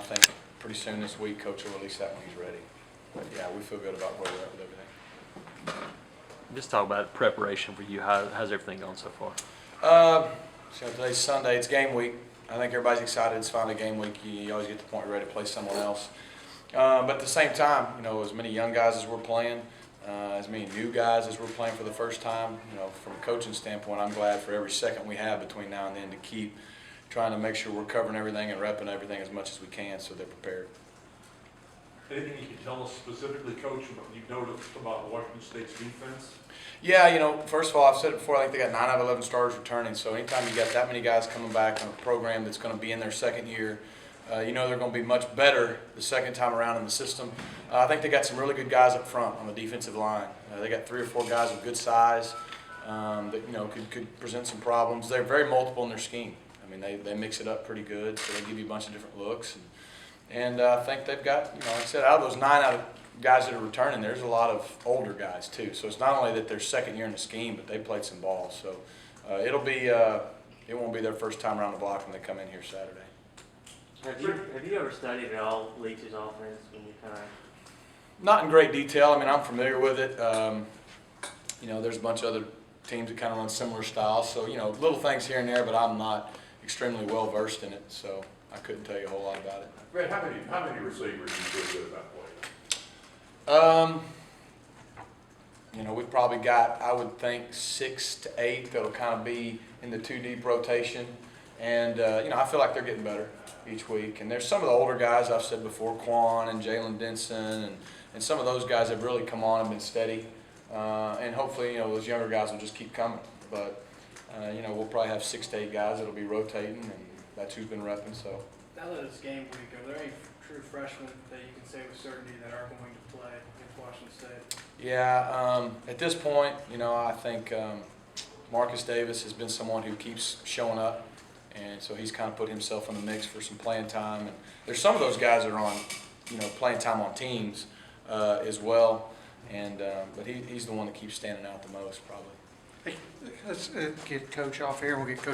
think pretty soon this week, Coach will release that when he's ready. But yeah, we feel good about where we're at with everything. Just talk about preparation for you. How's everything going so far? So today's Sunday. It's game week. I think everybody's excited. It's finally game week. You always get to the point you're ready to play someone else. But at the same time, as many young guys as we're playing, as many new guys as we're playing for the first time, from a coaching standpoint, I'm glad for every second we have between now and then to keep trying to make sure we're covering everything and repping everything as much as we can so they're prepared. Anything you can tell us specifically, Coach, what you've noticed about Washington State's defense? Yeah, first of all, I've said it before, I think they got 9 out of 11 starters returning. So anytime you got that many guys coming back on a program that's going to be in their second year, they're going to be much better the second time around in the system. I think they got some really good guys up front on the defensive line. They got 3 or 4 guys of good size that could present some problems. They're very multiple in their scheme. I mean, they mix it up pretty good, so they give you a bunch of different looks. And I think they've got, like I said, out of those 9 out of guys that are returning, there's a lot of older guys too. So it's not only that they're second year in the scheme, but they played some ball. So it won't be their first time around the block when they come in here Saturday. Have you ever studied at all Leach's offense when you kind of? Not in great detail. I mean, I'm familiar with it. There's a bunch of other teams that kind of run similar styles. So, little things here and there, but I'm not extremely well versed in it. So I couldn't tell you a whole lot about it. Rhett, how many receivers do you feel good about playing? We've probably got, I would think, 6 to 8 that'll kind of be in the 2 deep rotation. And, I feel like they're getting better each week. And there's some of the older guys I've said before, Quan and Jalen Denson, and some of those guys have really come on and been steady. And hopefully, those younger guys will just keep coming. But, we'll probably have 6 to 8 guys that'll be rotating, and that's who's been repping. So. Now that it's game week, are there any true freshmen that you can say with certainty that are going to play against Washington State? Yeah, at this point, I think Marcus Davis has been someone who keeps showing up, and so he's kind of put himself in the mix for some playing time. And there's some of those guys that are on, playing time on teams as well, and but he's the one that keeps standing out the most, probably. Hey, let's get Coach off here, and we'll get Coach